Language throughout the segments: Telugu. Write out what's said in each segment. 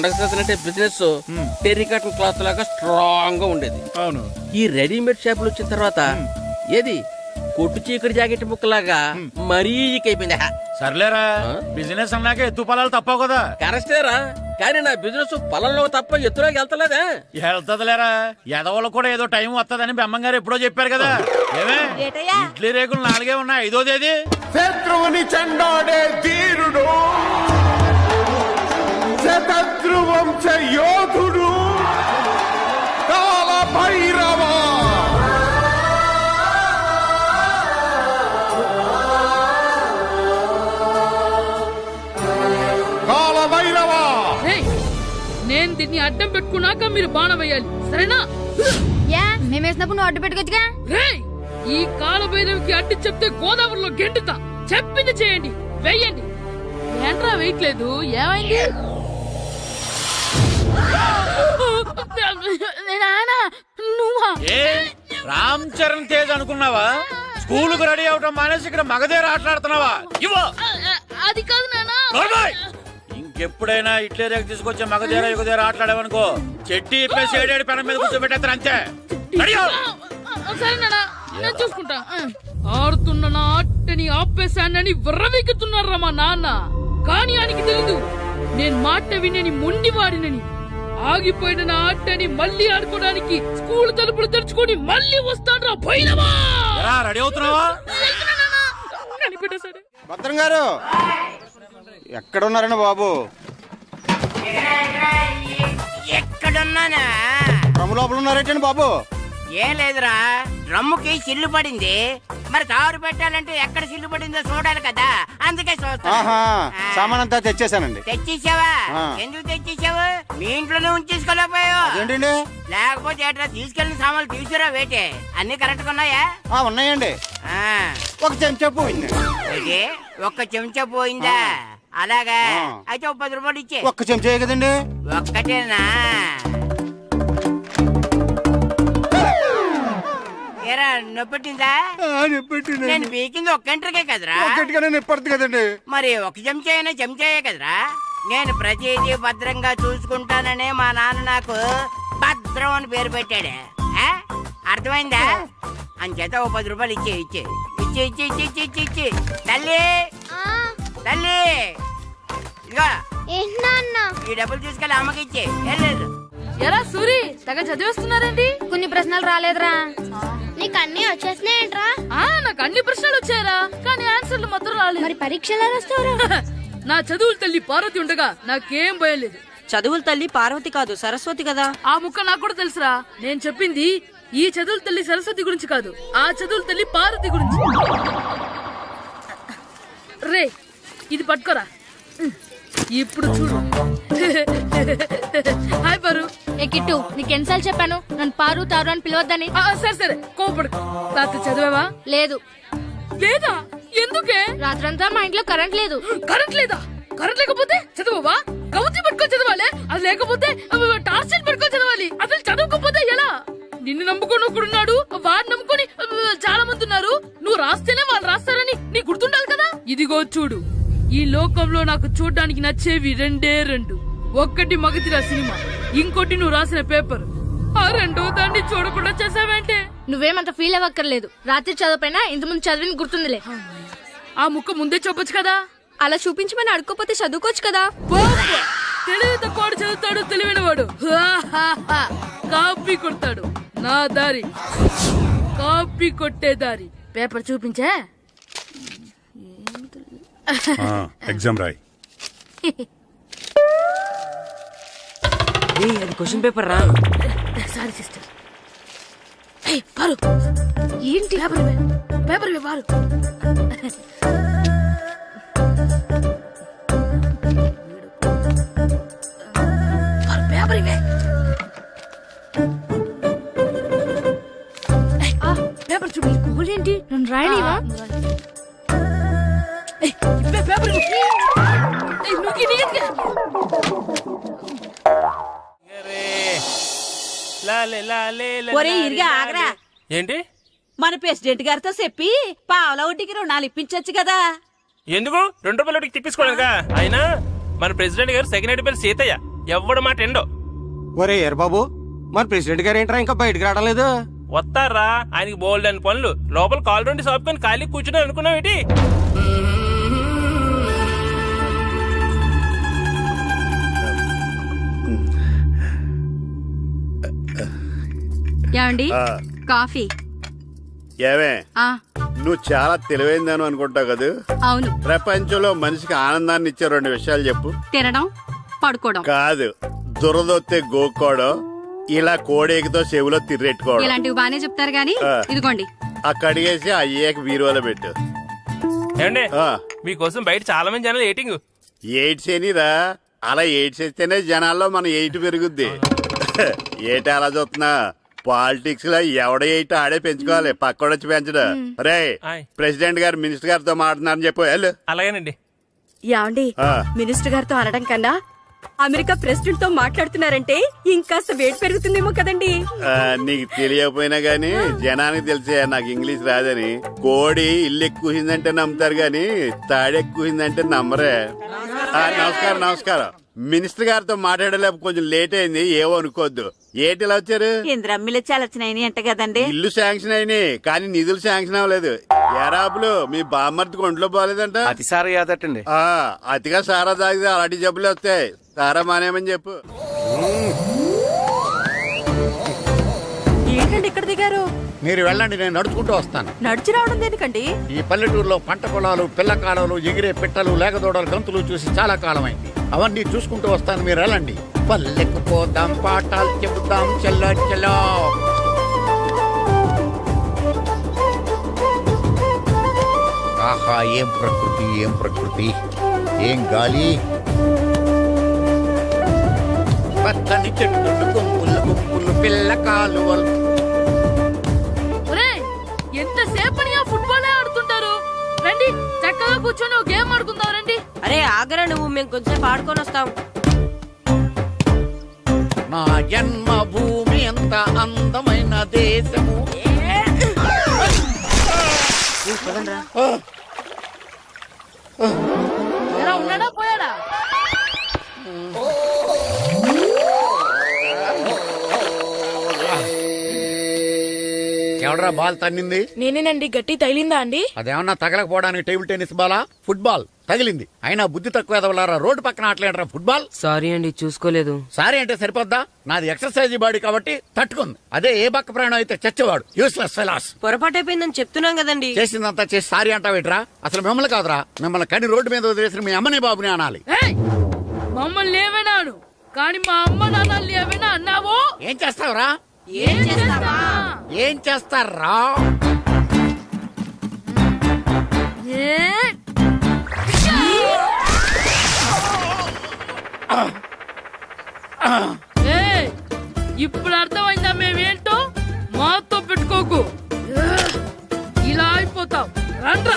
అంటే బిజినెస్ టెరికాటన్ క్లాత్ లాగా స్ట్రాంగ్ గా ఉండేది. అవును. ఈ రెడీమేడ్ షాపులు వచ్చిన తర్వాత ఏది కొట్టు చీకటి జాకెట్ ముక్కలాగా మరీ అయిపోయింది. సర్లేరా, బిజినెస్ అన్నాక ఎత్తు పొలాలు తప్పవు కదా. కరెస్టేరా, కానీ నా బిజినెస్ పొలంలో తప్ప ఎత్తులోకి వెళ్తలేదా? వెళ్తదిలేరా, ఎదవలకు కూడా ఏదో టైం వస్తుందని బెమ్మం గారు ఎప్పుడో చెప్పారు కదా. ఏమే ఇడ్లీ రేకులు 4 ఉన్నాయి, 5వ తేదీ. శత్రువుని చెండాడే ధీరుడు, శతద్రువంశ యోధుడు కాల భైరవ. కాల భైరవ, నేను దీన్ని అడ్డం పెట్టుకున్నాక మీరు బాణం వేయాలి, సరేనా? మేమేసినప్పుడు నువ్వు అడ్డు పెట్టుకోవచ్చుగా. రేయ్, ఈ కాలభైరవికి అడ్డు చెప్తే గోదావరిలో గెంటుతా. చెప్పింది చేయండి, వెయ్యండి. ఏంట్రా వెయ్యట్లేదు, ఏమైంది? నువ్వా? ఏ రామ్ చరణ్ తేజ్ అనుకున్నావా? స్కూల్ కు రెడీ అవటం మానేసి ఇక్కడ మగధీర ఆటలాడుతున్నావా? ఇవ్వు. అది కాదు నానా. ఇంకెప్పుడైనా ఇట్లే రేకు తీసుకొచ్చే మగధీర యుగధీర ఆటలాడేవనుకో చెట్టి ఇప్పేసి 7 పెనం మీద కూర్చోబెట్టేస్తారు అంతే. సరే నానా, నేను చూసుకుంటా. ఆడుతున్న నా ఆటని ఆపేశానని విర్రవీగుతున్నారా మా నాన్న. కానీ ఆయనకి తెలీదు నేను మాట వినని మొండివాడినని. ఆగిపోయిన నా ఆటని మళ్ళీ ఆడుకోవడానికి స్కూల్ తలుపులు తెరుచుకొని మళ్ళీ వస్తాడ్రా భైరవా. రెడీ అవుతున్నావా? కనిపెట్టేశాడు. భద్రం గారు ఎక్కడున్నారండి బాబు? ఎక్కడున్నానా? డ్రమ్ లోపల ఉన్నారేంటండి బాబు? ఏం లేదురా, డ్రమ్ముకి సిల్లు పడింది. మరి కారు పెట్టాలంటే ఎక్కడ సిల్లు పడిందో చూడాలి కదా, అందుకే ఆహా, సామాన్ అంతా తెచ్చేసానండి. తెచ్చేసావా? ఎందుకు తెచ్చేసావు? మీ ఇంట్లోనే ఉంచేసుకోలేకపోయావు ఏంటండి? లేకపోతే ఎట్లా తీసుకెళ్లిన సామాన్లు తీసుకురా వేటే. అన్ని కరెక్ట్ గా ఉన్నాయా? ఉన్నాయండి. ఒక చెంచా పోయింది. అయితే ఒక్క చెంచా పోయిందా? అలాగా, అయితే ఒక 10 రూపాయలు ఇచ్చే. ఒక్క చెంచా కదండి? ఒక్కటేనా? ఏరా, నొప్పెట్టిందా? నేను పీకింది ఒక్క గంటకే కదరా. నొప్పడుతుంది కదండి. మరి ఒక చెంచాయనే చెంచాయే కదరా. నేను ప్రతిదీ భద్రంగా చూసుకుంటాననే మా నాన్న నాకు భద్రం అని పేరు పెట్టాడు. అర్థమైందా? అంచేత ఓ 10 రూపాయలు ఇచ్చే ఇచ్చే ఇచ్చే ఇచ్చే ఇచ్చే ఇచ్చే ఇచ్చే తల్లి తల్లి, ఇదిగో ఈ డబ్బులు తీసుకెళ్ళి అమ్మకి ఇచ్చే. వెళ్ళలేదు. ఎరా సూరి, తెగ చదివేస్తున్నారండి. కొన్ని ప్రశ్నలు రాలేదురా. నీకు అన్ని వచ్చేసినాయంట్రా? నాకు అన్ని ప్రశ్నలు వచ్చాయరా, కానీ ఆన్సర్లు మాత్రం రాలేదు. మరి పరీక్షలు రాస్తావురా? నా చదువుల తల్లి పార్వతి ఉండగా నాకేం భయం లేదు. చదువుల తల్లి పార్వతి కాదు, సరస్వతి కదా. ఆ ముక్క నాకు కూడా తెలుసురా. నేను చెప్పింది ఈ చదువుల తల్లి సరస్వతి గురించి కాదు, ఆ చదువుల తల్లి పార్వతి గురించి. రే, ఇది పట్టుకోరా. ఇప్పుడు చూడు. హాయ్ పారు. ఏ కిట్టు, నీకెన్నిసార్లు చెప్పాను నన్ను పారు తారు అని పిలవద్దని? సరే సరే, కోపడు. రాత్రి చదివావా? లేదు. లేదా? ఎందుకే? రాత్రంతా మా ఇంట్లో కరెంట్ లేదు. కరెంట్ లేదా? కరెంట్ లేకపోతే చదవవా? కవచి పట్టుకొని చదవాలి. అది లేకపోతే టార్చ్ పట్టుకొని చదవాలి. అసలు చదవకపోతే ఎలా? నిన్ను నమ్ముకొని ఒకడున్నాడు, వాడిని నమ్ముకొని చాలా మంది ఉన్నారు. నువ్వు రాస్తేనే వాళ్ళు రాస్తారని నీకు గుర్తుండాలి కదా. ఇదిగో చూడు, ఈ లోకంలో నాకు చూడడానికి నచ్చేవి 2. ఒక్కటి మగధీర సినిమా, ఇంకోటి నువ్వు రాసిన పేపర్. ఆ 2వ దాన్ని చూడకుండా చేసావేంటే? నువ్వేమంత ఫీల్ అవ్వక్కర్లేదు. రాత్రి చదవపోయినా ఇంతకుముందు చదివిన గుర్తుందిలే. ఆ ముక్క ముందే చెప్పొచ్చు కదా. అలా చూపించమని అడుక్కోపోతే చదువుకోవచ్చు కదా. తెలివి తక్కువ చదువుతాడు, తెలివైన వాడు కాపీ కొడతాడు. నా దారి కాపీ కొట్టే దారి. పేపర్ చూపించే. ఎగ్జామ్ రాయ్. అది క్వశ్చన్ పేపర్ రా. Sorry sister. పారు, ఏంటి పేపర్ పారు. పేపర్ ఇవే. పేపర్ చూపి. ఏంటి నన్ను రాయలేవా? పేపర్ ఒరే ఇరిగా ఆగరా. ఏంటి? మన ప్రెసిడెంట్ గారితో చెప్పి పావలా వడ్డీకి రుణాలు ఇప్పించొచ్చు కదా. ఎందుకు? 2 రూపాయలు తిప్పించుకోలేదుగా. అయినా మన ప్రెసిడెంట్ గారు సెకండ్ పేరు సీతయ్య. ఎవ్వడు మాట ఎండో. ఒరే ఏర్ బాబు, మరి ప్రెసిడెంట్ గారు ఏంట్రా ఇంకా బయటకు రావడం లేదు? వస్తారా, ఆయనకి బోల్డ్ అని పనులు. లోపల కాలు రెండు సాపుకొని ఖాళీ కూర్చుని అనుకున్నావు ఏంటి? ఏమండి కాఫీ? ఏమే ఆ నువ్వు చాలా తెలివైందాను అనుకుంటావు కదా. అవును. ప్రపంచంలో మనిషికి ఆనందాన్ని ఇచ్చే 2 విషయాలు చెప్పు. తినడం, పడుకోవడం. కాదు, దురదొత్తే గోక్కోవడం, ఇలా కోడేకితో చెవులో తిర్రెట్టుకోవడం. ఇలాంటివి బానే చెప్తారు గాని ఇదిగోండి. ఆ కడిగేసి అయ్యేక బీరువాలో పెట్టు. ఏమండి, ఆ, మీకోసం బయట చాలా మంది జనాలు ఏటింగ్. ఎయిడ్స్ ఏనిరా, అలా ఎయిడ్స్ వేస్తేనే జనాల్లో మన ఎయిట్ పెరుగుద్ది. ఏటి అలా చూస్తున్నా? పాలిటిక్స్ లో ఎవడ ఎయిట్ ఆడే పెంచుకోవాలి, పక్కడొచ్చి పెంచడం. రే, ఆయ్. ప్రెసిడెంట్ గారు మినిస్టర్ గారితో మాట్లాడుతున్నారని చెప్పు. వెళ్ళు. అలాగేనండి. యాండి మినిస్టర్ గారితో అనడం కన్నా అమెరికా ప్రెసిడెంట్ తో మాట్లాడుతున్నారంటే ఇంకాస్త వేడి పెరుగుతుందేమో కదండి. నీకు తెలియకపోయినా గానీ జనానికి తెలిసే నాకు ఇంగ్లీష్ రాదని. కోడి ఇల్లు ఎక్కువసిందంటే నమ్ముతారు గాని తాడెక్కువసిందంటే నమ్మరే. నమస్కారం నమస్కారం. మినిస్టర్ గారితో మాట్లాడలేక కొంచెం లేట్ అయింది, ఏమో అనుకోవద్దు. ఏటి ఇలా వచ్చారు? ఇంద్రమ్మిలు చాలా వచ్చినాయని అంట కదండి. ఇల్లు శాంక్షన్ అయినాయి కానీ నిధులు శాంక్షన్ అవ్వలేదు. ఎరాబులు మీ బామ్మర్తికి ఒంట్లో పోలేదంట. అతిసారి యాదటండి. అతిగా సారా తాగితే అలాంటి జబ్బులు వస్తాయి. సారా మానేమని చెప్పు. ఏంటండి ఇక్కడ దిగారు? మీరు వెళ్ళండి, నేను నడుచుకుంటూ వస్తాను. నడిచి రావడం దేనికండి? ఈ పల్లెటూరులో పంట పొలాలు, పిల్ల కాలాలు, ఎగిరే పిట్టలు, లేకదోడలు, గంతులు చూసి చాలా కాలమైంది. అవన్నీ చూసుకుంటూ వస్తాను, మీరు వెళ్ళండి. పల్లెకు పోదాం, పాఠాలు చెబుతాం, చెల్లో చెల్లో. ఆహా, ఏం ప్రకృతి, ఏం ప్రకృతి, ఏం గాలి. పచ్చని చెట్లు, గుంపులు గుంపులు, పిల్ల కాలువలు. ఒరేయ్, ఎంతసేపని ఆ ఫుట్బాల్ ఆడుతుంటారు? రండి, చక్కగా కూర్చొని ఒక గేమ్ ఆడుకుందాం రండి. అరే ఆగరా నువ్వు, మేము కొంచెం ఆడుకొని వస్తాం. నా జన్మభూమి ఎంత అందమైన దేశము. ఎలా ఉన్నాడా పోయాడా? ఎవడరా బాల్ తన్నింది? నేనేనండి. గట్టి తగిలిందా అండి? అదేమన్నా తగలకపోవడానికి టేబుల్ టెన్నిస్ బాలా, ఫుట్బాల్ తగిలింది. అయినా బుద్ధి తక్కువ ఎదవలారా, రోడ్డు పక్కన ఆటలేడరా ఫుట్బాల్. సారీ అండి, చూసుకోలేదు. సారీ అంటే సరిపోద్దా? నాది ఎక్సర్సైజ్ బాడీ కాబట్టి తట్టుకుంది. అదే ఏ బక్క ప్రాణం అయితే చచ్చేవాడు. Useless fellas. పొరపాటు అయిపోయిందని చెప్తున్నాం కదండి. చేసిందంతా చేసి సారీ అంటావేట్రా? అసలు మిమ్మల్ని కాదురా, మిమ్మల్ని కని రోడ్డు మీద వదిలేసిన మీ అమ్మని బాబుని అనాలి. ఏయ్, మమ్మల్ని ఏమైనాను కానీ మా అమ్మ నాన్నల్ని ఏమైనా అన్నావో? ఏం చేస్తావురా? ఏం చేస్తావా? ఏం చేస్తారా? ఇప్పుడు అర్థమైందా మేమేంటో? మాతో పెట్టుకోకు, ఇలా అయిపోతావు. రండ్రా.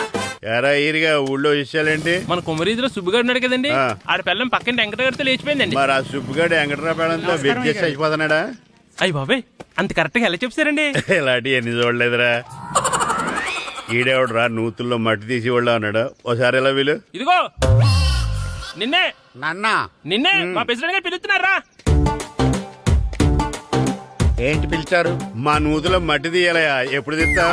ఎరా ఈరిగా ఊళ్ళో విషయాలేంటి? మన కుమరీధిలో సుబ్బుగాడు ఉన్నాడు కదండి, ఆ. ఆడ పిల్లం పక్కన వెంకటగారితో లేచిపోయిందండి. మరి ఆ సుబ్బుగాడు వెంకటరాపేడంతో వెక్కేసి అయిపోతున్నాడా? అయ్యి బాబాయ్, అంత కరెక్ట్ గా ఎలా చెప్తారండి? ఇలాంటి ఎన్ని చూడలేదురా. ఈడేవడరా నూతుల్లో మట్టి తీసి వాళ్ళు అన్నాడు. ఓసారి ఎలా వీలు? ఇదిగో నిన్నే నాన్న నిన్నే మా ప్రెసిడెంట్ గారు పిలుస్తున్నారా? ఏంటి పిలిచారు? మా నూతులో మట్టి తీయాలయా. ఎప్పుడు తీస్తా?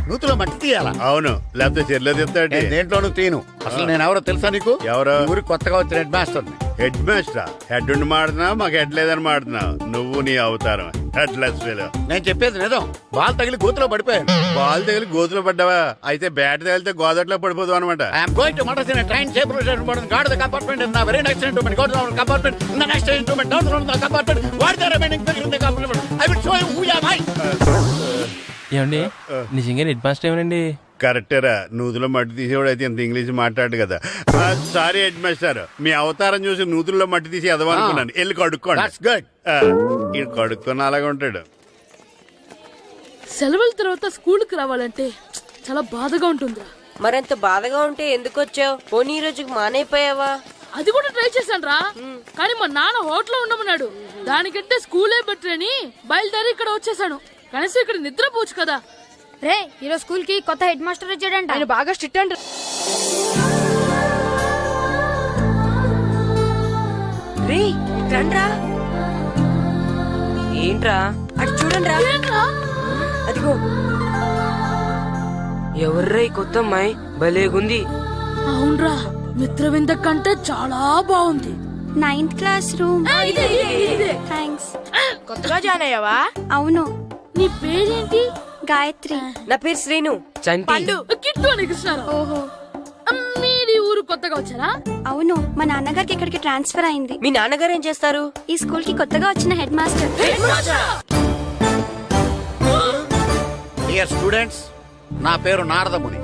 నూతులో మట్టి తీయాలా? అవును, లేకపోతే చెర్లో తీస్తాడు. నేను దేంట్లోనూ తీను. అసలు నేను ఎవరో తెలుసా నీకు? ఎవరు? ఊరికి కొత్తగా వచ్చిన head master. Head master? Head ఉండి మాడుతున్నావు, మాకు హెడ్ లేదని మాడుతున్నావు. నువ్వు నీ అవతారం హెడ్ లెస్ ఫెలో. నేను చెప్పేది నిజం. బాల్ తగిలి గోతులో పడిపోయాను. బాల్ తగిలి గోతులో పడ్డావా? అయితే బ్యాట్ తగిలితే గోదట్లో పడిపోదు అనమాట. I'm going to motor in train safe guard the compartment in the very next instrument go down compartment in the next instrument down from the compartment what the remaining figure in the compartment I will show you who am I. ఏమండి, నిజంగా హెడ్ మాస్టర్ ఏమనండి? కరెక్టరా, నూతులో మట్టి తీసేవాడు అయితే ఇంత ఇంగ్లీష్ మాట్లాడు కదా. సారీ హెడ్ మాస్టర్, మీ అవతారం చూసి నూతుల్లో మట్టి తీసి ఎదవనుకున్నాను. వెళ్ళి కడుక్కోండి. ఇది కడుక్కున్న అలాగే ఉంటాడు. సెలవుల తర్వాత స్కూల్ కి రావాలంటే చాలా బాధగా ఉంటుందిరా. మరింత బాధగా ఉంటే ఎందుకు వచ్చావు? పోనీ ఈ రోజుకి మానైపోయావా? అది కూడా ట్రై చేశాను రా, కానీ మా నాన్న హోటల్లో ఉండమన్నాడు. దానికంటే స్కూలే బెటర్ అని బయలుదేరి ఇక్కడ వచ్చేసాను. కనీసం ఇక్కడ నిద్రపోవచ్చు కదా. రే, ఈరోజు స్కూల్ కి కొత్త హెడ్ మాస్టర్ వచ్చాడంట. ఆయన బాగా స్ట్రిక్ట్ అంట. రే, ఇక్కడ రండ్రా. ఏంట్రా? అటు చూడండి రా. అదిగో ఎవర్రా ఈ కొత్త అమ్మాయి? భలేగుంది. అవునరా, మిత్రవింద కంటే చాలా బాగుంది. 9th class room. థ్యాంక్స్. కొత్తగా జాయిన్ అయ్యావా? అవును. నీ పేరేంటి? గాయత్రి. నా పేరు శ్రీను. చంటి. కిట్టు అని కృష్ణారావు. ఓహో. మీరు ఈ ఊరు కొత్తగా వచ్చారా? అవును, మా నాన్నగారికి ఇక్కడికి ట్రాన్స్ఫర్ అయింది. మీ నాన్నగారు ఏం చేస్తారు? ఈ స్కూల్ కి కొత్తగా వచ్చిన హెడ్ మాస్టర్. డియర్ స్టూడెంట్స్, నా పేరు నారదముని.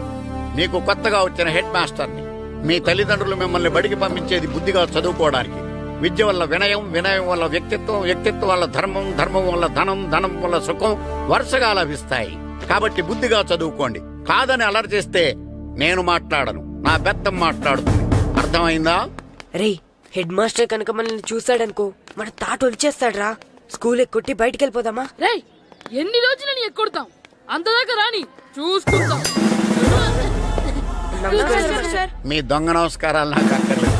మీకు కొత్తగా వచ్చిన హెడ్ మాస్టర్ని. మీ తల్లిదండ్రులు మిమ్మల్ని బడికి పంపించేది బుద్ధిగా చదువుకోవడానికి. విద్య వల్ల వినయం, వినయం వల్ల వ్యక్తిత్వం, వ్యక్తిత్వం వల్ల ధర్మం, ధర్మం వల్ల ధనం, ధనం వల్ల సుఖం వరుసగా లభిస్తాయి. కాబట్టి బుద్ధిగా చదువుకోండి. కాదని అలర్ చేస్తే నేను మాట్లాడను, నా బెత్తం మాట్లాడుతుంది. అర్థమైందా? రే, హెడ్ మాస్టర్ కనుక మనల్ని చూసాడనుకో మన తాట వచ్చేస్తాడ్రా. స్కూల్ ఎక్కొట్టి బయటికి వెళ్ళిపోదామా? రేయ్, ఎన్ని రోజులని ఎక్కొడతాం? అంతదాకా రాని చూసుకుంటాం. మీ దొంగ నమస్కారాలు నాకు అక్కర్లేదు.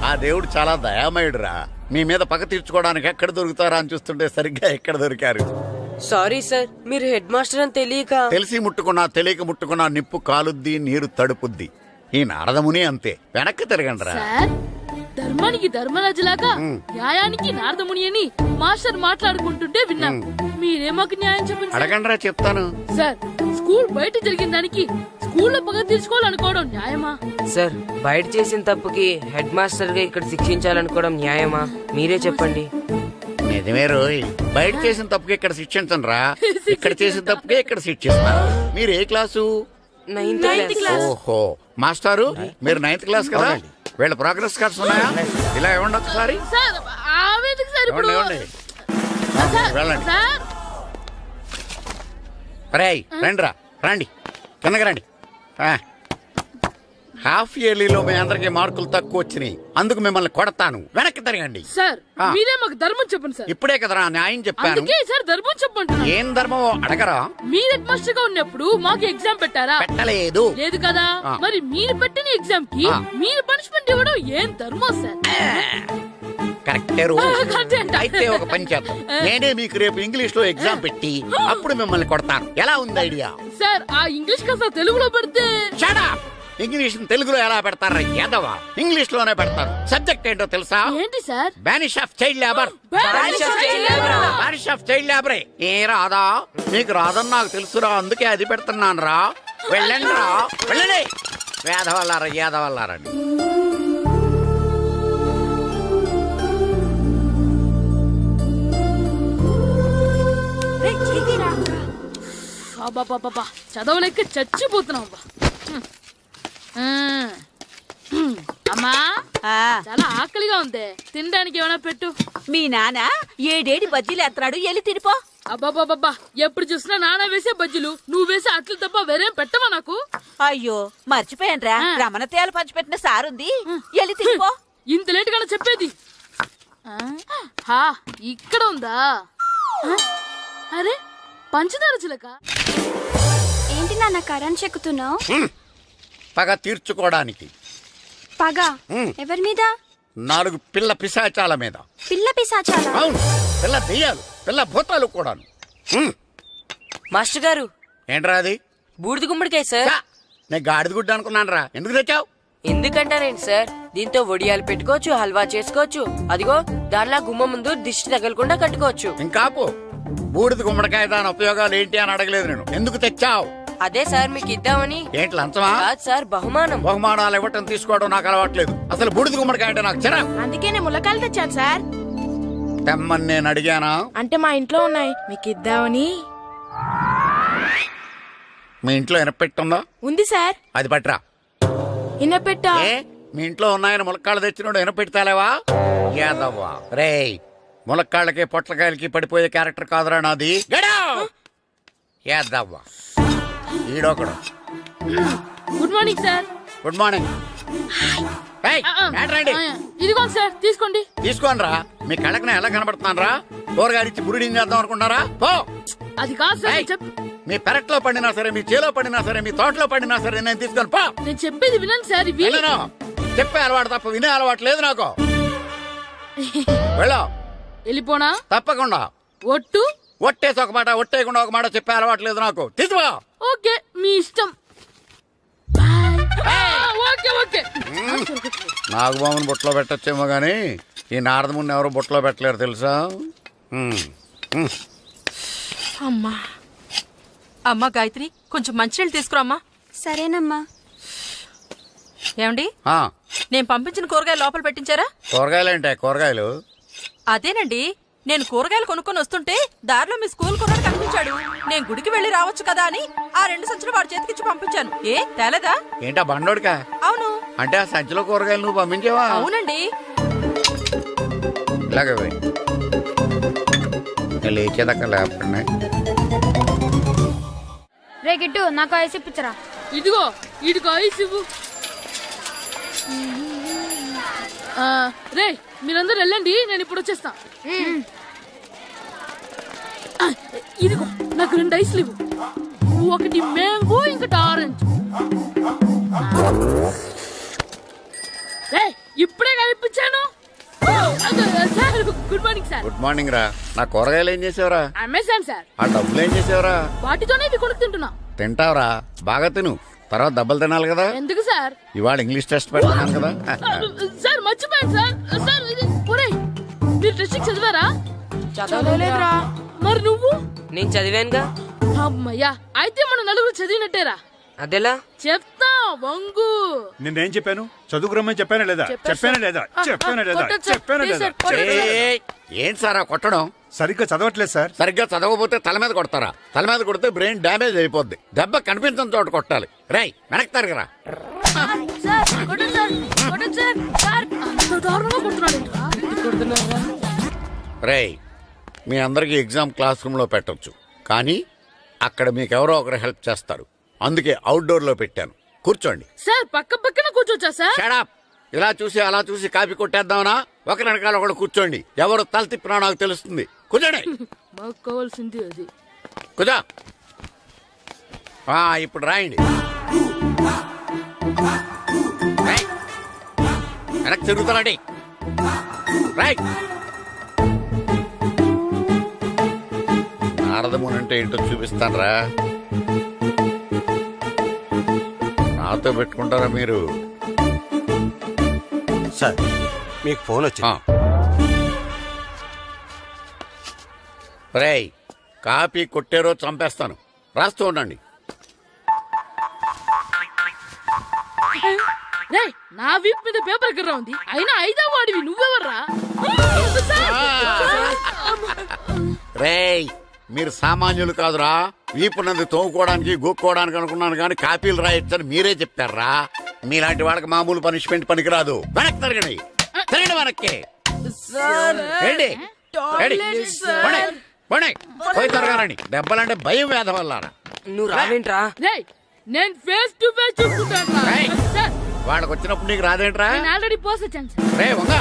ఆ దేవుడు చాలా దయామయుడురా. మీ మీద పగ తీర్చుకోవడానికి ఎక్కడ దొరుకుతారా అని చూస్తుంటే సరిగ్గా ఎక్కడ దొరికారు. సారీ సార్, మీరు హెడ్ మాస్టర్ అని తెలియక. తెలిసి ముట్టుకున్నా తెలియక ముట్టుకున్నా నిప్పు కాలుద్ది, నీరు తడుపుద్ది. ఈ నారదముని అంతే. వెనక్కి తిరగండి రా. సార్, ధర్మానికి ధర్మరాజులాగా న్యాయానికి నారదముని అని మాస్టర్ మాట్లాడుకుంటుంటే విన్నాం. మీరే మాకు న్యాయం చెప్పండి. అడగండి రా, చెప్తాను. సార్, స్కూల్ బయట జరిగిన దానికి స్కూల్లో పగ తీర్చుకోవాలనుకోవడం న్యాయమా? సార్, బయట చేసిన తప్పుకి హెడ్ మాస్టర్ గా ఇక్కడ శిక్షించాలనుకోవడం న్యాయమా? మీరే చెప్పండి. నిజమే రోయ్, బయట చేసిన తప్పుకి ఇక్కడ శిక్షించను రా. ఇక్కడ చేసిన తప్పుకే ఇక్కడ శిక్షిస్తాను. మీరు ఏ క్లాసు? 9th class. ఓహో, మాస్టారు మీరు 9th క్లాస్ కదా? వీళ్ళ ప్రోగ్రెస్ కార్డ్స్ ఉన్నాయా? ఇలా ఇవ్వండి ఒకసారి. సార్, ఆవేదకు సార్ ఇప్పుడు. ఇవ్వండి. వెళ్ళండి. సార్, రేయ్, రండి రా, రండి, కిందకి రండి. హాఫ్ ఇయర్లీలో మీ అందరికి మార్కులు తక్కువ వచ్చినాయి. అందుకు మిమ్మల్ని కొడతాను. వెనక్కి తిరగండి. సార్, మీరే మాకు ధర్మం చెప్పండి సార్. ఇప్పుడే కదరా న్యాయం చెప్పాను. అందుకే సార్ ధర్మం చెప్పండి. ఏం ధర్మమో అడగరా? మీరు హెడ్ మాస్టర్ గా ఉన్నప్పుడు మాకు ఎగ్జామ్ పెట్టారా? పెట్టలేదు. లేదు కదా. మరి మీరు పెట్టిన ఎగ్జామ్ కి మీరు పనిష్మెంట్ ఇవ్వడం ఏం ధర్మం సార్? కరెక్టే. అయితే ఒక పని చేద్దాం. నేనే మీకు రేపు ఇంగ్లీష్ లో ఎగ్జామ్ పెట్టి అప్పుడు మిమ్మల్ని కొడతాను. ఎలా ఉంది ఐడియా? సార్, ఆ ఇంగ్లీష్ కాస్త తెలుగులో పెడితే. Shut up! ఇంగ్లీష్ తెలుగులో ఎలా పెడతారా యాదవా? ఇంగ్లీష్ లోనే పెడతారు. సబ్జెక్ట్ ఏంటో తెలుసా? ఏంటి sir? Banish of child labour. Banish of child లేబరే. ఏ రాదా? మీకు రాదని నాకు తెలుసురా, అందుకే అది పెడుతున్నాను రా. వెళ్ళండి రా, వెళ్ళండి. వేదవల్లారా, యాదవల్లారండి. చదవలేక చచ్చిపోతున్నాం. అమ్మా, చాలా ఆకలిగా ఉంది. తినడానికి ఏమైనా పెట్టు. మీ నాన్న ఏడేడి బజ్జీలు ఎత్తాడు, ఎల్లి తినిపో. అబ్బాబాబా, ఎప్పుడు చూసినా నాన్న వేసే బజ్జీలు, నువ్వు వేసే అట్లు తప్ప వేరేం పెట్టవా నాకు? అయ్యో, మర్చిపోయానురా, రమణ తేలు పంచిపెట్టిన సారుంది, ఎల్లి తినిపో. ఇంత లేట్ గా చెప్పేది. ఇక్కడ ఉందా? అరే, పంచదార చిలక. ఏంటి నాన్న కరెంట్ చెక్కుతున్నావు? పగ తీర్చుకోవడానికి. పగ ఎవరి మీద? 4 పిల్ల పిశాచాల మీద. పిల్ల పిశాచాలా? అవును, పిల్ల దెయ్యాలు, పిల్ల భూతాలు కూడాను. మాస్టర్ గారు, ఏంట్రా అది? బూడిద గుమ్మడికాయ సార్. నేను గాడిద గుడ్డ అనుకున్నాను రా. ఎందుకు తెచ్చావు? ఎందుకంటారేంటి సార్, దీంతో వడియాలు పెట్టుకోవచ్చు, హల్వా చేసుకోవచ్చు. అదిగో దానిలా గుమ్మ ముందు దిష్టి తగలకుండా కట్టుకోవచ్చు. ఇంకాపు, బూడిద గుమ్మడికాయ దాని ఉపయోగాలు ఏంటి అని అడగలేదు నేను. ఎందుకు తెచ్చావు? అదే సార్ మీకు ఇద్దామని. ఏంటి లంచమా? కాదు సార్, బహుమానం. బహుమానాలు ఇవ్వటం తీసుకోవడం నాకు అలవాట్లేదు. అసలు బూడిద గుమ్మడికాయ అంటే నాకు చిరా. అందుకే నేను ములకాయలు తెచ్చాను సార్. తెమ్మని నేను అడిగానా? అంటే మా ఇంట్లో ఉన్నాయి, మీకు ఇద్దామని. మీ ఇంట్లో ఎనపెట్టుందా? ఉంది సార్. అది పట్రా. ఇనపెట్టా? మీ ఇంట్లో ఉన్నాయని ములక్కాళ్ళు తెచ్చినోడు ఎనపెడతాలేవా? యాదవ్వా రేయ్, ములక్కాళ్ళకి పొట్లకాయలకి పడిపోయే క్యారెక్టర్ కాదురా నాది. యాదవ్వా ఈడొకడు. Good morning sir. Good morning. ఇదిగోండి సార్, తీసుకోండి. తీసుకోండి రా. మీ కళ్ళకి ఎలా కనబడుతున్నాను రా? కూరగాయలిచ్చి బురిడి చేద్దాం అనుకుంటారా? పో. అది కాదు సార్. మీ పెరట్లో పండినా సరే, మీ చేలో పండినా సరే, మీ తోటలో పండినా సరే నేను తీసుకొని పో. నేను చెప్పేది వినండి సార్. ఇవి చెప్పే అలవాటు తప్ప వినే అలవాటు లేదు నాకు. వెళ్ళా. వెళ్ళిపోనా? తప్పకుండా. ఒట్టు? ఒట్టేసి ఒక మాట, ఒట్టేయకుండా ఒక మాట చెప్పే అలవాట్లేదు నాకు. తీసుకో. ఓకే, మీ ఇష్టం. బాయ్. Okay okay. నాగబాబుని బుట్టలో పెట్టచ్చేమో గానీ ఈ నారదముని ఎవరు బుట్టలో పెట్టలేరు తెలుసా? అమ్మా. అమ్మా గాయత్రి, కొంచెం మంచినీళ్ళు తీసుకురామ్మా. సరేనమ్మా. ఏమండి, ఆ, నేను పంపించిన కూరగాయలు లోపల పెట్టించారా? కూరగాయలేంటే కూరగాయలు? అదేనండి, నేను కూరగాయలు కొనుక్కొని వస్తుంటే దారిలో మీ స్కూల్ కుర్రాడు కనిపించాడు. నేను గుడికి వెళ్లి రావచ్చు కదా అని ఆ 2 సంచులు వాడి చేతికిచ్చి పంపించాను. ఏ తేలేదా? ఏంటా బండోడికా? అవును. అంటే ఆ సంచిలో కూరగాయలు నువ్వు పంపించావా? అవునండి. ఇలాగే పోయి లేచేదాకా లేపండి. రే గిట్టు, నాకు ఐస్ ఇప్పించరా. ఇదిగో ఇదిగో ఐస్ ఇవ్వు. రే మీరందరూ వెళ్ళండి, నేను ఇప్పుడు వచ్చేస్తా. ఇదిగో నాకు 2 ఐస్లు ఇవ్వు. ఒకటి మ్యాంగో, ఇంకటి ఆరెంజ్. ఇప్పుడే కనిపించాను. Sir good morning sir. Good morning రా. నా కూరగాయలు ఏం చేసావురా? Amazon sir. ఆ డబ్బులు ఏం చేసావురా? వాటితోనే ఇవి కొనుక్కు తింటున్నా. తింటావురా, బాగా తిను. తర్వాత దెబ్బలు తినాలి కదా. ఎందుకు సార్? ఇవాళ ఇంగ్లీష్ టెస్ట్ పెడుతున్నాను కదా. సార్ మర్చిపోయాను సార్. సార్ ఒరేయ్, మీరు టెస్టింగ్ చదివారా? చదవలేదురా. మరి నువ్వు? నేను చదివానుగా. అమ్మయ్యా, అయితే మన నలుగురు చదివినట్టేరా. అదెలా? చెప్తా వంగు. నిన్నేం చెప్పాను? చదువుకురమ్మని చెప్పానా లేదా? చెప్పానా లేదా? చెప్పానా లేదా? కొట్టొచ్చు సార్. చెప్పానా ప్లీజ్ లేదా? సార్, కొట్టొచ్చు సార్. ఏయ్, ఏంటి సార్ ఆ కొట్టడం? సరిగ్గా చదవట్లేదు సార్. సరిగ్గా చదవకపోతే తల మీద కొడతారా? తల మీద కొడితే బ్రెయిన్ డ్యామేజ్ అయిపోద్ది. దెబ్బ కనిపించిన చోట కొట్టాలి. రై వెనక్కి తరగరా. సార్, కొట్టండి సార్, కొట్టండి సార్. సార్, అంత దారుణంగా కొడుతున్నాడేంట్రా? రేయ్, మీ అందరికీ ఎగ్జామ్ క్లాస్ రూమ్ లో పెట్టొచ్చు, కానీ అక్కడ మీకు ఎవరో ఒకరు హెల్ప్ చేస్తారు. అందుకే అవుట్డోర్ లో పెట్టాను. కూర్చోండి. సార్ పక్క పక్కన కూర్చోచ్చా సార్? షడప్. ఇలా చూసి అలా చూసి కాపీ కొట్టేద్దామనా? ఒకరి వెనకాల ఒకడు కూర్చోండి. ఎవరు తల తిప్పినా నాకు తెలుస్తుంది. కూర్చోండి. మాకు కావాల్సింది అది. కూర్చో. ఇప్పుడు రాయండి. రాయ్. వెనక్కి తిరుగుతారండి. రాయ్. నారదముని అంటే ఏంటో చూపిస్తాను రా. నాతో పెట్టుకుంటారా మీరు? సార్, మీకు ఫోన్ వచ్చింది. రేయ్, కాపీ కొట్టేరో చంపేస్తాను. రాస్తూ ఉండండి. రేయ్, నా వీప్ మీద పేపర్ కర్ర ఉంది, అయినా 5వ వాడివి నువ్వెవర్రా? రేయ్, మీరు సామాన్యులు కాదురా. వీపున్నది తోముకోవడానికి గోక్కోవడానికి అనుకున్నాను, కానీ కాపీలు రాయొచ్చని మీరే చెప్పారా. మీలాంటి వాళ్ళకి మామూలు పనిష్మెంట్ పనికిరాదు. వెనక్కి తిరగండి. తిరగండి వెనక్కి. ఏంటి? పోయి తిరగారండి. దెబ్బలంటే భయం వేద వల్ల. నువ్వు రావేంట్రా? రేయ్, నేను ఫేస్ టు ఫేస్ చూసుకుంటాను. రేయ్. సార్, వాళ్ళకి వచ్చినప్పుడు నీకు రాదేంట్రా? నేను ఆల్రెడీ పాస్ వచ్చాను సార్. రే వంగా.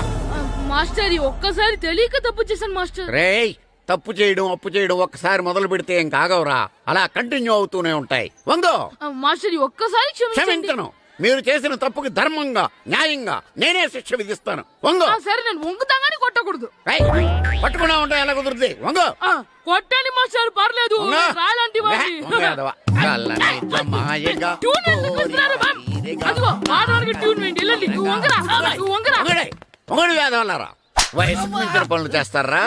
మాస్టర్, ఈ ఒక్కసారి తెలియక తప్పు చేశాను మాస్టర్. రేయ్, తప్పు చేయడం అప్పు చేయడం ఒక్కసారి మొదలు పెడితే ఏం కాగవరా. అలా కంటిన్యూ అవుతూనే ఉంటాయి. వందో. మాస్టర్, ఈ ఒక్కసారి క్షమించను. మీరు చేసిన తప్పుకి ధర్మంగా న్యాయంగా నేనే శిక్ష విధిస్తాను. వంగో. సరే, నేను వంగుతాగానే కొట్టకూడదు. పట్టుకున్నా ఉంటా ఎలా కుదురుతుంది. వంగో. కొట్టండి మాస్టర్, పర్లేదు. రాలాంటి ట్యూన్ వేయండి. వెళ్ళండి. నువ్వు వంగరా, నువ్వు వంగరా. వంగడి వేదవల్లారా. వయసు మించిన పనులు చేస్తారా?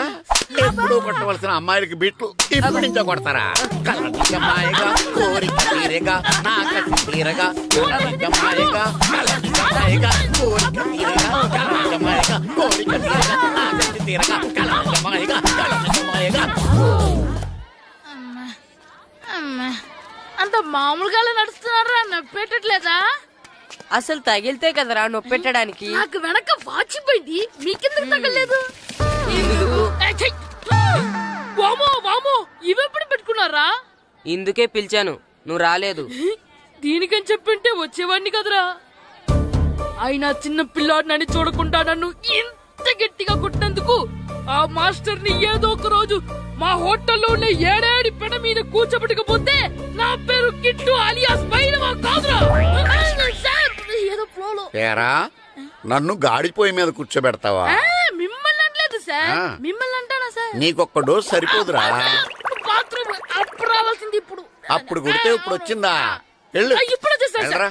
ఎప్పుడు కొట్టవలసిన అమ్మాయిలకి బిట్లు ఇప్పుడు నుంచో కొడతారా? కళ్ళనిజమాయగా కోరిక తీరగా నా కసి తీరగా కళ్ళనిజమాయగా కళ్ళనిజమాయగా కోరిక తీరగా కళ్ళనిజమాయగా కోరిక తీరగా నా కసి తీరగా కళ్ళనిజమాయగా కళ్ళనిజమాయగా. అంత మామూలుగా నడుస్తున్నారా? నొప్పెట్టట్లేదా? అసలు తగిలితే కదరా నొప్పెట్టడానికి. నాకు వెనక వాచిపోయింది, మీకెందుకు తగలేదు? వామో వామో, ఇవెప్పుడు పెట్టుకున్నారా? ఇందుకే పిలిచాను, నువ్వు రాలేదు. దీనికని చెప్పింటే వచ్చేవాడిని కదరా. అయినా చిన్న పిల్లాడినని చూడకుండా నన్ను ఇంత గట్టిగా కొట్టినందుకు ఆ మాస్టర్ ని ఏదో ఒక రోజు మా హోటల్లో ఉన్న 7 పెడ మీద కూర్చోబెట్టకపోతే నా పేరు కిట్టు అలియాస్ బైరవా కాదురా. ఏదో ఫ్లోలో. నన్ను గాడిపోయి మీద కూర్చోబెడతావా? మిమ్మల్ని అనలేదు సార్ ఆ. మిమ్మల్ని అంటానా సార్ నీకొక్క డోస్ సరిపోదురా బాత్రూమ్ అప్పుడు రావాల్సింది ఇప్పుడు అప్పుడు కొడితే ఇప్పుడు వచ్చిందా వెళ్ళు ఇప్పుడు వచ్చేస్తా సార్. వెళ్ళరా.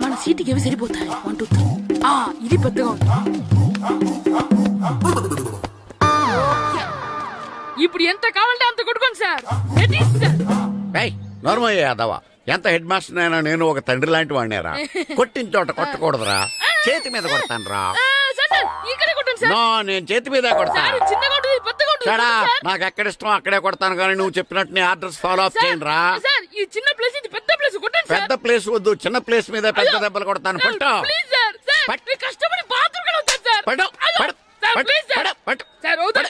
మన సీటుకి ఏవి సరిపోతాయి 1 2 3 ఇది పెద్దగా ఉంది ఇప్పుడు ఎంత కావాలంటే అంత కొట్టుకోండి సార్ రెడీ సార్ ఏయ్, నోర్మయ్య యాదవ ఎంత హెడ్ మాస్టర్ అయినా నేను ఒక తండ్రి లాంటి వాడినేరా కొట్టిన చోట కొట్టకూడదురా చేతి మీద కొడతాను రా సార్ సార్ ఇక్కడే కొట్టండి సార్ నో నేను చేతి మీద కొడతా సార్ చిన్నగా ఉంటుంది పెద్దగా ఉంటుంది సడా సార్. నాకు ఎక్కడ ఇష్టం అక్కడే కొడతాను కానీ నువ్వు చెప్పినట్టు నీ ఆర్డర్స్ ఫాలో అప్ చేయండి రా సార్ ఈ చిన్న ప్లేస్ ఇది పెద్ద ప్లేస్ కొట్టండి సార్ పెద్ద ప్లేస్ వద్దు చిన్న ప్లేస్ మీద పెద్ద దెబ్బలు కొడతాను పట్టు ప్లీజ్ సార్ సార్ పట్టు. మీరు కష్టపడి బాత్రూమ్ కూడా వద్దు సార్ పట్టు అయ్యో, పట్టు సార్ పట్టు ప్లీజ్ సార్ పట్టు పట్టు సార్ వద్దు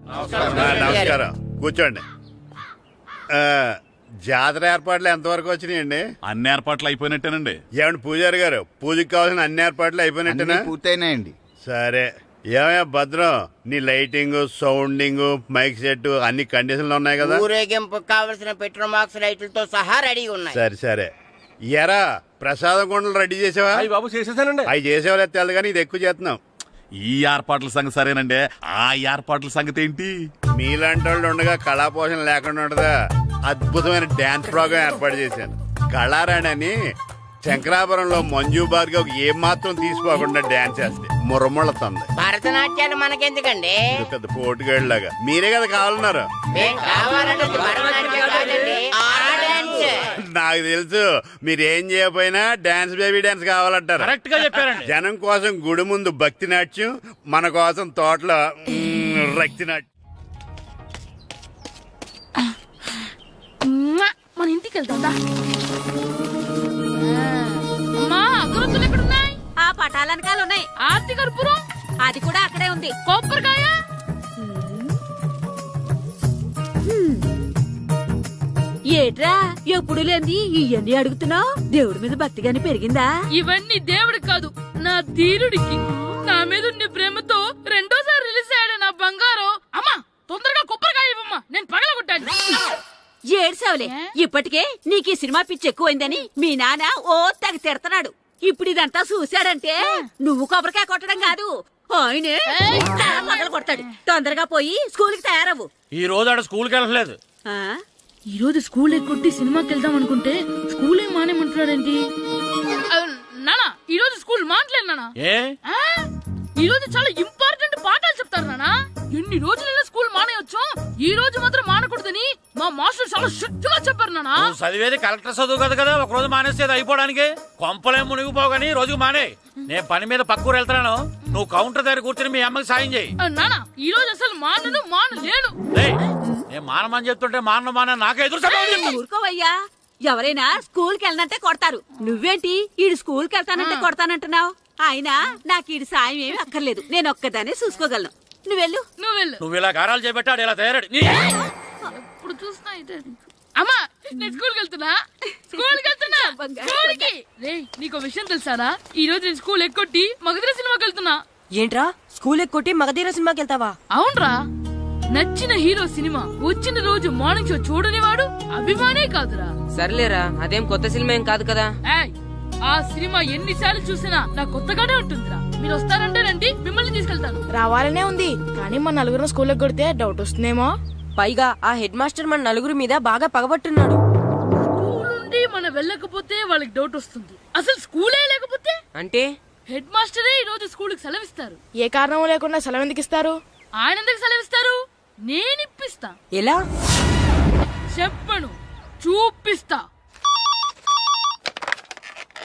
నమస్కారం కూర్చోండి జాతర ఏర్పాట్లు ఎంతవరకు వచ్చినాయండి? అన్ని ఏర్పాట్లు అయిపోయినట్టేనండి. ఏమండి పూజారి గారు, పూజకి కావాల్సిన అన్ని ఏర్పాట్లు అయిపోయినట్టేనా? పూర్తయినాయండి. సరే, ఏమయ్యా భద్రం, నీ లైటింగ్, సౌండింగ్, మైక్ సెట్ అన్ని కండిషన్లు ఉన్నాయి కదా? ఊరేగింపు కావలసిన పెట్రోల్ బాక్స్ లైట్లతో సహా రెడీగా ఉన్నాయి. సరే సరే. ఎరా ప్రసాదం కొండలు రెడీ చేసావా? బాబు చేసేసానండి. అవి చేసేవాళ్ళు తెలదు కానీ ఇది ఎక్కువ చేస్తున్నాం. ఈ ఏర్పాట్ల సంగతి సరేనండి, ఆ ఏర్పాట్ల సంగతి ఏంటి? మీలాంటి వాళ్ళు ఉండగా కళాపోషణ లేకుండా ఉండదా? అద్భుతమైన డాన్స్ ప్రోగ్రాం ఏర్పాటు చేశాను. కళారాణి అని శంకరాపురంలో మంజు భార్గవ్ ఏం మాత్రం తీసుకోకుండా డాన్స్ చేస్తే మురముళ్ళతుంది. భరతనాట్యాలు మనకెందుకండి? ఇది పెద్ద పోటుగాళ్ళలాగా మీరే కదా కావాలన్నారు. మేం కావాలంటే భరతనాట్యం కాదండి, ఆ డాన్స్. నాకు తెలుసు మీరేం చేయకపోయినా డాన్స్ బేబీ డాన్స్ కావాలంటారు. కరెక్ట్ గా చెప్పారండి. జనం కోసం గుడి ముందు భక్తి నాట్యం, మన కోసం తోటలో రక్తి నాట్యం. మన ఇంటికి వెళ్తా అమ్మా అగరొత్తులు ఎక్కడున్నాయి? ఆ పటాలనకాలు ఉన్నాయి. ఆర్తి కర్పూరం అది కూడా అక్కడే ఉంది. కొబ్బరికాయ ఏట్రా ఎప్పుడు లేని ఇవన్నీ అడుగుతున్నావు? దేవుడి మీద భక్తి గాని పెరిగిందా? ఇవన్నీ దేవుడికి కాదు నా ధీరుడికి. నా మీద ఉండే ప్రేమతో రెండోసారి రిలీజ్ అయ్యాడు నా బంగారం. అమ్మా తొందరగా కొబ్బరికాయ ఇవ్వమ్మా, నేను పగలగొట్టాను. ఏడ్సావులే, ఇప్పటికే నీకు ఈ సినిమా పిచ్చి ఎక్కువైందని మీ నాన్న ఓ తెగ తిడతాడు. ఇప్పుడు ఇదంతా చూశాడంటే నువ్వు కొబ్బరికాయ కొట్టడం కాదు, ఆయనే పగల కొడతాడు. తొందరగా పోయి స్కూల్ కి తయారవ్వు. ఈ రోజు ఆడ స్కూల్కి వెళ్ళలేదు. ఆ? ఈ రోజు స్కూల్ ఎక్కొట్టి సినిమాకి వెళ్దాం అనుకుంటే స్కూల్ ఏం మానేమంటున్నాడేంటి? నానా ఈ రోజు స్కూల్ మానట్లేదు నానా. ఏ ఈ రోజు చాలా ఇంపార్టెంట్ పాఠాలు చెప్తారు నానా. ఎన్ని రోజులైనా స్కూల్ మానేయొచ్చు, ఈ రోజు మాత్రం మానకూడదని మా మాస్టర్ చాలా స్ట్రిక్ట్ గా చెప్పారు నానా. నువ్వు చదివేది కలెక్టర్ చదువు కదా కదా, ఒక రోజు మానేసేది అయిపోవడానికి. కొంపలేం మునిగిపోగాని రోజుకు మానే. నేను పని మీద పక్కూరు వెళ్తున్నాను, నువ్వు కౌంటర్ దగ్గర కూర్చొని మీ అమ్మకి సాయం చేయి. నానా ఈ రోజు అసలు మానలేను. నేను మానమని చెప్తుంటే మాన నాకే ఎదురు సమాధానం. ఊరుకోవయ్యా, ఎవరైనా స్కూల్ కి వెళ్ళనంటే కొడతారు. నువ్వేంటి ఈడు స్కూల్ కి వెళ్తానంటే కొడతానంటున్నావు? అయినా నాకు ఈడు సాయం ఏమి అక్కర్లేదు, నేను ఒక్కదానే చూసుకోగలను. నువ్వెళ్ళు. నువ్వు ఇలా గారాలు చేపెట్టాడు ఇలా తయారాడు. ఇప్పుడు చూస్తున్నా అమ్మా నేను స్కూల్కి వెళ్తున్నా. స్కూల్కి రేయ్ నీకు విషయం తెలుసారా? ఈ రోజు నేను స్కూల్ ఎక్కొట్టి మగధీర సినిమాకి వెళ్తున్నా. ఏంట్రా స్కూల్ ఎక్కొట్టి మగధీర సినిమాకి వెళ్తావా? అవునరా, నచ్చిన హీరో సినిమా వచ్చిన రోజు మార్నింగ్ షో చూడని వాడు అభిమానే కాదురా. సర్లేరా, అదేం కొత్త సినిమా ఏం కాదు కదా. ఏయ్, ఆ సినిమా ఎన్నిసార్లు చూసినా నాకు కొత్తగానే ఉంటుందిరా. మీరు వస్తారంటే రండి, మిమ్మల్ని తీసుకెళ్తాను. రావాలనే ఉంది కానీ మన నలుగురు స్కూల్కి కొడితే డౌట్ వస్తుందేమో. పైగా ఆ హెడ్ మాస్టర్ మన నలుగురి మీద బాగా పగబట్టున్నాడు. స్కూల్ నుండి మనం వెళ్ళకపోతే వాళ్ళకి డౌట్ వస్తుంది. అసలు స్కూలే లేకపోతే అంటే హెడ్ మాస్టరే ఈ రోజు స్కూల్ కి సెలవిస్తారు. ఏ కారణం లేకుండా సెలవు ఎందుకు ఇస్తారు? ఆయన ఎందుకు సెలవిస్తారు? నేను ఇప్పిస్తా. ఎలా చెప్పను, చూపిస్తా.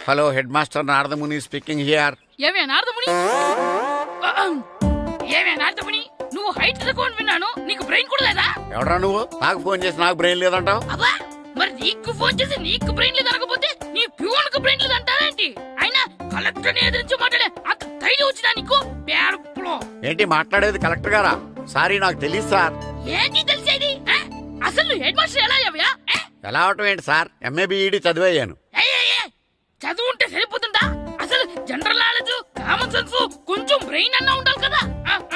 Hello head master Naradamuni speaking here. ఏమే నారదముని, ఏమే నారదముని, నువ్వు హైట్ తక్కువ విన్నాను, నీకు బ్రెయిన్ కూడా లేదా? ఎవడరా నువ్వు? నాకు ఫోన్ చేసి నాకు బ్రెయిన్ లేదంటావు? అబ్బా, మరి నీకు ఫోన్ చేసి నీకు బ్రెయిన్ లేదు అనకపోతే నీ ప్యూన్ కు బ్రెయిన్ లేదు అంటారేంటి? అయినా కలెక్టర్ ని ఎదిరించి మాట్లాడే అంత ధైర్యం వచ్చినా నీకు? ఏంటి మాట్లాడేది కలెక్టర్ గారా? సారీ నాకు తెలియదు సార్. ఏంటి తెలిసేది? అసలు హెడ్ మాస్టర్ ఎలా అయ్యావ్యా? ఎలా అవటం ఏంటి సార్, ఎంఏ బిఈడి చదివయ్యాను. చదువు ఉంటే సరిపోతుందా? అసలు జనరల్ నాలెడ్జ్, కామన్ సెన్స్, కొంచెం బ్రెయిన్ అన్నా ఉండాలి కదా.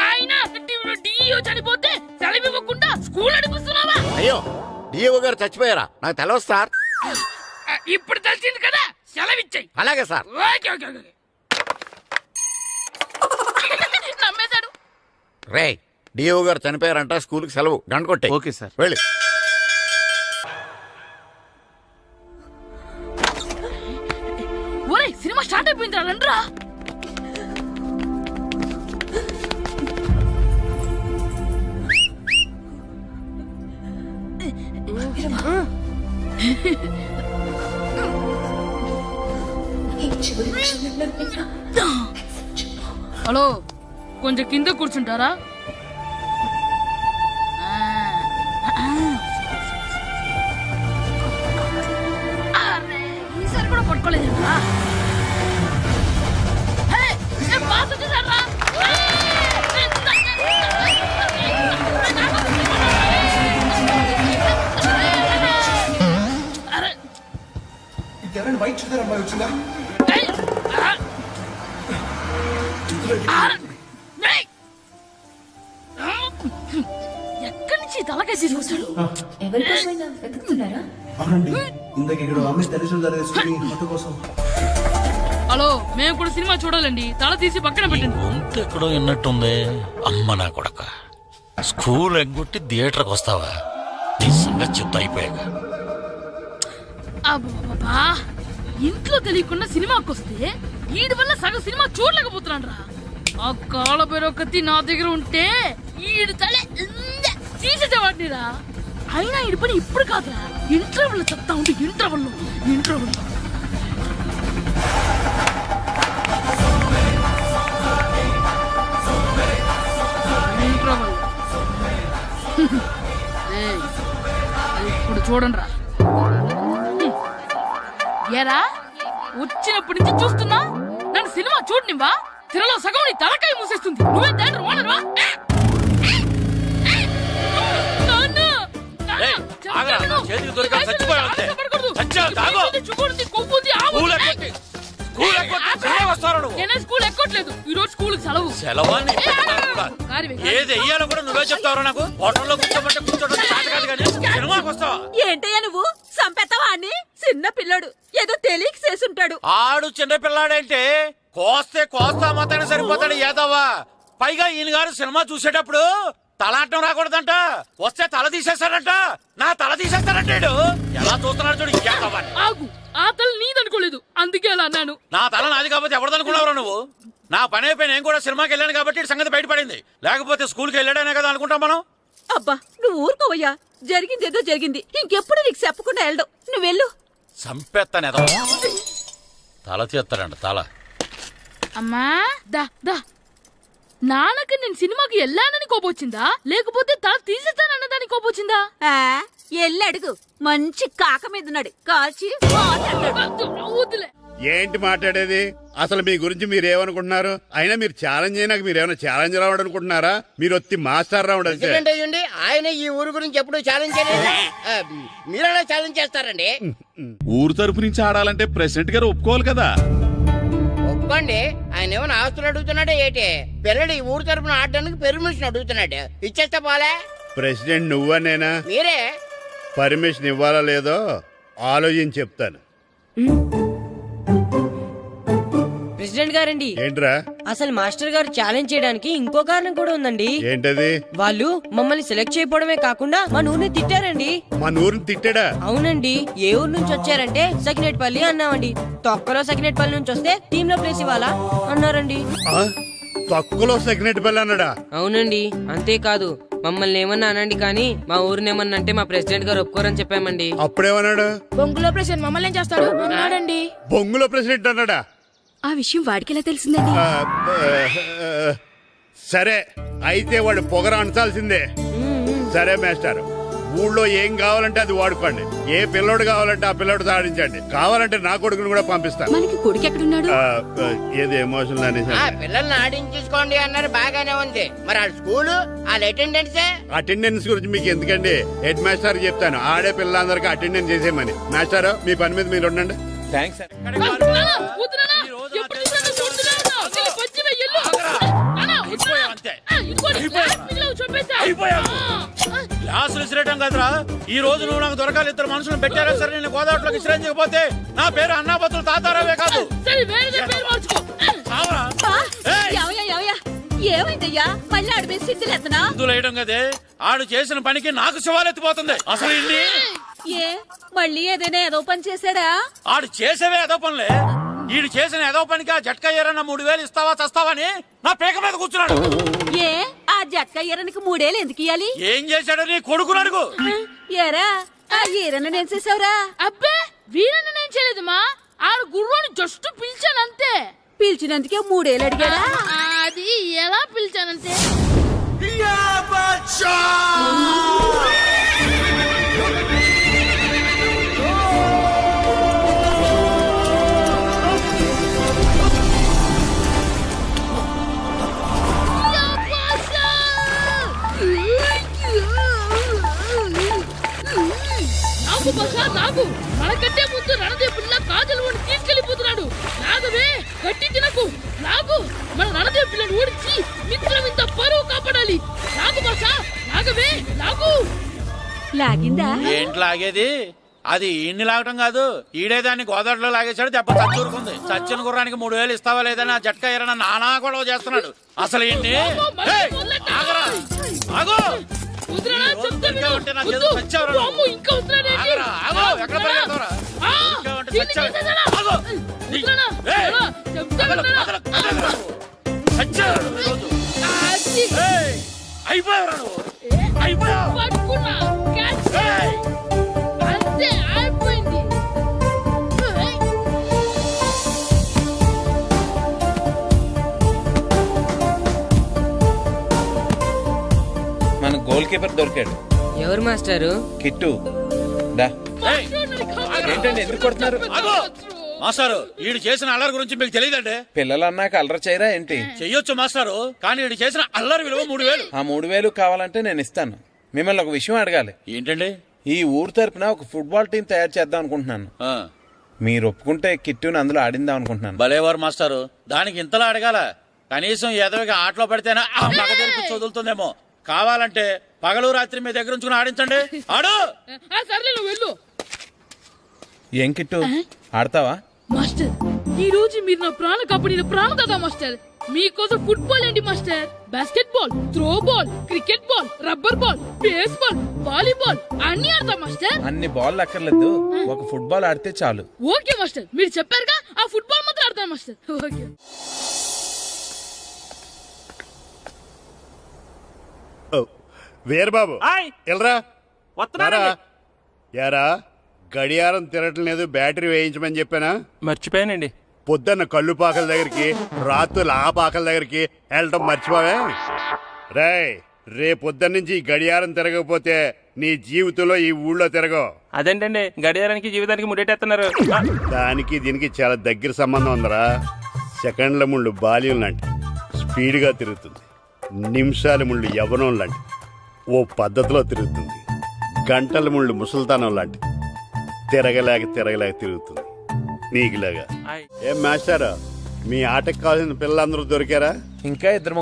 ఆయన డిఇఓ చనిపోతే సెలవివ్వకుండా స్కూల్ నడిపిస్తున్నావా? అయ్యో డిఓ గారు చచ్చిపోయారా? నాకు తెలవదు సార్. ఇప్పుడు తెలిసింది కదా, సెలవిచ్చాయి. అలాగే సార్. Okay okay okay. నమ్మేశాడు. రే డిఓ గారు చనిపోయారంట, స్కూల్కి సెలవు. గంట కొట్టే. Okay sir. వెళ్ళి. ఒరేయ్ సినిమా స్టార్ట్ అయిపోయిందిరా, రండ్రా. హలో, కొంచెం కింద కూర్చుంటారా? అరే, ఈసారి కూడా పట్టుకోలేదా? బాస్ వచ్చేసారా? ఎక్కడి నుంచి తలకాయ తీసుకొచ్చాడు? హలో, మేము కూడా సినిమా చూడాలండి. తల తీసి పక్కన పెట్టండి. గొంతు ఎక్కడో విన్నట్టుంది. అమ్మ నా కొడక, స్కూల్ ఎగ్గొట్టి థియేటర్కి వస్తావా? నీ సంగతి చెప్తా అయిపోయాక. అబ్బా, ఇంట్లో తెలియకుండా సినిమాకి వస్తే వీడి వల్ల సగం సినిమా చూడలేకపోతున్నాను రా. ఆ కాళ్ళ బెరొకతి నా దగ్గర ఉంటే ఈడు తలే తీసేసేవాడిని రా. అయినా ఈడి పని ఇప్పుడు కాదురా, ఇంటర్వెల్ చెప్తా ఉంటే ఇంటర్వెల్ ఇప్పుడు చూడండి రా. ఏరా, వచ్చినప్పటి నుంచి చూస్తున్నా, నన్ను సినిమా చూడనివ్వా? తిరలో సగం నీ తలకాయ మూసేస్తుంది. నువ్వే తండ్రి ఓనర్వా? చేతికి దొరికా చచ్చిపోయావు. నేనే స్కూల్ ఎక్కట్లేదు. ఈ రోజు స్కూల్ సెలవు. సెలవాన్ని ఏది వెయ్యాలో కూడా నువ్వే చెప్తావు. నాకు హోటల్లో కూర్చోమంటే కూర్చోడం కాదు కానీ సినిమాకి వస్తావా? ఏంటయ్యా నువ్వు సంపెత్తవా అని? చిన్న పిల్లడు ఏదో తెలియక చేసుంటాడు. ఆడు చిన్న పిల్లాడంటే కోస్తా మాత్రమే సరిపోతాడు ఏదవ్వా. పైగా ఈయన గారు సినిమా చూసేటప్పుడు తలాటం రాకూడదంట. వస్తే తల తీసేస్తాడంట. నా తల తీసేస్తాడంటాడు. ఎలా చూస్తున్నాడు చూడు. ఇంకేదవ్వా, ఆగు. ఆ తల నీదనుకోలేదు, అందుకే అలా అన్నాను. నా తల నాది కాబట్టి ఎవరిదనుకున్నావురా నువ్వు? నా పని అయిపోయి నేను కూడా సినిమాకి వెళ్ళాను కాబట్టి సంగతి బయటపడింది. లేకపోతే స్కూల్కి వెళ్ళాడనే కదా అనుకుంటాం మనం. అబ్బా నువ్వు ఊరుకోవయ్యా. జరిగిందేదో జరిగింది. ఇంకెప్పుడు నీకు చెప్పకుండా వెళ్ళడు. నువ్వు వెళ్ళు. సంపెత్తాను ఎదవ. తల తీస్తాడంట తల. అమ్మా దా దా. నాన్నకి నేను సినిమాకి వెళ్ళానని కోపొచ్చిందా, లేకపోతే తల తీసేస్తానన్నదాని కోపొచ్చిందా? ఎల్లి అడుగు. మంచి కాక మీద ఉన్నాడు. కాల్చి వద్దులే. ఏంటి మాట్లాడేది? అసలు మీ గురించి మీరేమనుకుంటున్నారు? అయినా మీరు ఛాలెంజ్ అయినాక మీరు ఏమైనా ఛాలెంజ్ రావడం అనుకుంటున్నారా? మీరు వచ్చి మాస్టర్ రావడం. ఆయన ఈ ఊరు గురించి ఎప్పుడు ఛాలెంజ్ చేయలేదు. మీరెలా ఛాలెంజ్ చేస్తారండి? ఊరు తరపు నుంచి ఆడాలంటే ప్రెసిడెంట్ గారు ఒప్పుకోవాలి కదా. ఒప్పుకోండి. ఆయన ఏమైనా ఆస్తులు అడుగుతున్నాడే ఏంటి? పిల్లడు ఈ ఊరు తరపున ఆడడానికి పెర్మిషన్ అడుగుతున్నాడు. ఇచ్చేస్తే పోలే. ప్రెసిడెంట్ నువ్వా నేనా? మీరే. పర్మిషన్ ఇవ్వాలా లేదో ఆలోచించి చెప్తాను. ప్రెసిడెంట్ గారండి, ఏంట్రా? అసలు మాస్టర్ గారు ఛాలెంజ్ చేయడానికి ఇంకో కారణం కూడా ఉందండి. ఏంటది? వాళ్ళు మమ్మల్ని సెలెక్ట్ చేయకపోవడమే కాకుండా మా ఊరిని తిట్టారండి. మన ఊరిని తిట్టాడా? అవునండి. ఏ ఊరు నుంచి వచ్చారంటే సకినేట్పల్లి అన్నామండి. తొక్కలో సకినేట్పల్లి నుంచి వస్తే టీమ్ లో ప్లేస్ ఇవ్వాలా అన్నారండి. తక్కువలో సెకండ్ బెల్ అన్నాడా? అవునండి. అంతేకాదు మమ్మల్ని ఏమన్నా అనండి కానీ మా ఊరిని ఏమన్నా అంటే మా ప్రెసిడెంట్ గారు ఒప్పుకోరని చెప్పామండి. అప్పుడేమన్నాడు? బొంగులో ప్రెసిడెంట్ మమ్మల్ని ఏం చేస్తాడు అన్నాడండి. బొంగులో ప్రెసిడెంట్ అన్నాడా? ఆ విషయం వాడికెలా తెలిసిందండి? సరే అయితే వాడు పొగర అంచాల్సిందే. సరే మాస్టర్, ఊళ్ళో ఏం కావాలంటే అది వాడుకోండి. ఏ పిల్లోడు కావాలంటే ఆ పిల్లోడు సాధించండి. కావాలంటే నా కొడుకుని కూడా పంపిస్తాను. మనకి కొడుకు ఎక్కడున్నాడు? ఏది ఎమోషనల్ అనేసి పిల్లల్ని ఆడించేసుకోండి అన్నారు, బాగానే ఉంది. మరి ఆ స్కూల్ వాళ్ళ అటెండెన్స్ గురించి మీకు ఎందుకండి? హెడ్ మాస్టర్ చెప్తాను. ఆడే పిల్లలందరికీ అటెండెన్స్ చేసేయమని. మాస్టర్ మీ పని మీద మీరు ఉండండి. థ్యాంక్స్. వద్దునా ఈ రోజు ఎప్పుడు నా చూసినా చేతిలో కొడుతున్నావు వెళ్ళి పచ్చి వెయ్యలు అయిపోయావు అంతే. చంపేసా అయిపోయావు. గ్లాసులు విసిరేయటం కదరా ఈ రోజు నువ్వు నాకు దొరకాలి. ఇద్దరు మనుషులు పెట్టారా సరే నేను గోదావరిలోకి విసిరించకపోతే నా పేరు అన్నాబతులు తాతారావే కాదు. సరే వేరే పేరు మార్చుకో చావరా. ఏయ్! ఏమైందయ్యా మళ్ళీ ఆడి మీద సిద్ధులు ఎత్తనా ఇందులో వేయడం కదే ఆడు చేసిన పనికి నాకు శివాలెత్తిపోతుంది. అసలు ఇన్ని ఏ మళ్ళీ ఏదైనా ఏదో పని చేశాడా ఆడు చేసేవే ఏదో పనులే. ఈడు చేసిన ఏదో పనికి ఆ జట్కా ఏరన్నా 3000 ఇస్తావా చస్తావని నా పేక మీద కూర్చున్నాడు. ఏ ఆ జట్కా ఈరనికి 3 ఏళ్ళు ఎందుకు ఇయ్యాలి ఏం చేశాడో నీ కొడుకుని అడుగు. ఏరా ఆ ఈరన్న నేను చేసావురా అబ్బే వీరన్న నేను చేయలేదమ్మా ఆడు గుర్రోని జస్ట్ పిలిచానంతే పిలిచినందుకే 3 ఏళ్ళు అడిగాడా అది ఎలా పిలిచానంతే నాకు బసా నాకు మనకంటే ముందు రణదేవుడిలా కాజల్ ఓడి తీసుకెళ్లిపోతున్నాడు. నాగవే గట్టి తినకు నాకు మన రణదేవు పిల్లని ఓడించి మిత్రం ఇంత పరువు కాపాడాలి. నాకు బసా నాగవే నాకు లాగిందా ఏంటి లాగేది? అది ఈయన్ని లాగటం కాదు ఈడే దాన్ని గోదావరిలో లాగేశాడు. దెబ్బ చచ్చూరుకుంది. చచ్చిన గుర్రానికి 3000 ఇస్తావా లేదని ఆ జట్కా ఏరన్నా నానా గొడవ చేస్తున్నాడు. అసలు ఈయన్ని ఏయ్! ఆగరా. ఆగు. వదిలేనా చెప్తే విను. ఉంటే నా వద్దు. చేతులు చచ్చావురా నువ్వు. అమ్మో, ఇంకా వదిలేనేంటి? ఆగరా, ఆగు. ఎక్కడ పరిగెడతావురా? ఆ, ఇంకా ఉంటే దీన్ని చచ్చావు. చేసేసానా? ఆగు. వదిలేనా? ఏయ్! వదిలేనా? చెప్తే కదలకు, వినరా? కదలకు, కదలకు. చచ్చావురా నువ్వు ఈరోజు. అది. ఏయ్! అయిపోయావురా నువ్వు. అయిపోయావు. పట్టుకున్నా. క్యాచ్. ఏయ్! అంతే అయిపోయింది. ఏయ్. మన గోల్ కీపర్ దొరికాడు. ఎవరు మాస్టారు? కిట్టు దా. ఏయ్! ఏంటండి ఎందుకు కొడుతున్నారు? ఆగు. మాస్టారు ఈడు చేసిన అల్లరి గురించి మీకు తెలియదండి. పిల్లలు అన్నాక అల్లరి చేయరా ఏంటి? చెయ్యొచ్చు మాస్టారు కానీ ఈడు చేసిన అల్లరి విలువ 3000. ఆ 3000 కావాలంటే నేను ఇస్తాను. మిమ్మల్ని ఒక విషయం అడగాలి. ఏంటండి? ఈ ఊరు తరపున ఒక ఫుట్బాల్ టీం తయారు చేద్దాం అనుకుంటున్నాను. ఆ, మీరు ఒప్పుకుంటే కిట్టుని అందులో ఆడిందాం అనుకుంటున్నాను. భలేవారు మాస్టారు. దానికి ఇంతలా అడగాల? కనీసం ఏదోగా ఆటలో పడితేనే ఆ మగ తెరిపి చదువుతుందేమో. కావాలంటే పగలు రాత్రి మీ దగ్గర ఉంచుకుని ఆడించండి. ఆడు. ఆ, సర్లే నువ్వు వెళ్ళు. ఏం కిట్టు ఆడతావా? మాస్టర్ ఈ రోజు మీరు నా ప్రాణ కాపాడిన ప్రాణదాత మాస్టర్. మీకోసం ఫుట్బాల్ ఏంటి master, basket ball, throw ball, cricket ball, rubber ball, base ball, volleyball అన్ని ఆడతా మాస్టర్. అన్ని బాల్ అక్కర్లేదు, ఒక ఫుట్బాల్ ఆడితే చాలు. ఓకే మాస్టర్ మీరు చెప్పారుగా ఆ ఫుట్బాల్ మాత్రం ఆడతాను మాస్టర్. ఓకే. వీరబాబు ఎల్రా యారా గడియారం తిరగటం లేదు, బ్యాటరీ వేయించమని చెప్పానా? మర్చిపోయానండి. పొద్దున్న కళ్ళు పాకల దగ్గరికి రాత్రులు ఆ పాకల దగ్గరికి వెళ్ళటం మర్చిపోవే? రేపొద్దున్న నుంచి ఈ గడియారం తిరగకపోతే నీ జీవితంలో ఈ ఊళ్ళో తిరగవు. అదేంటండి గడియారానికి జీవితానికి ముడేటేస్తున్నారు. దానికి దీనికి చాలా దగ్గర సంబంధం ఉందరా. సెకండ్ల ముళ్ళు బాల్యం లాంటి స్పీడ్గా తిరుగుతుంది. నిమిషాల ముళ్ళు యవ్వనం లాంటి ఓ పద్ధతిలో తిరుగుతుంది. గంటల ముళ్ళు ముసల్తానం లాంటి తిరగలేక తిరుగుతుంది నీకులాగా. ఏం మాస్టారు మీ ఆటకు కావాల్సిన పిల్లలందరూ దొరికారా? ఇంకా ఇద్దరు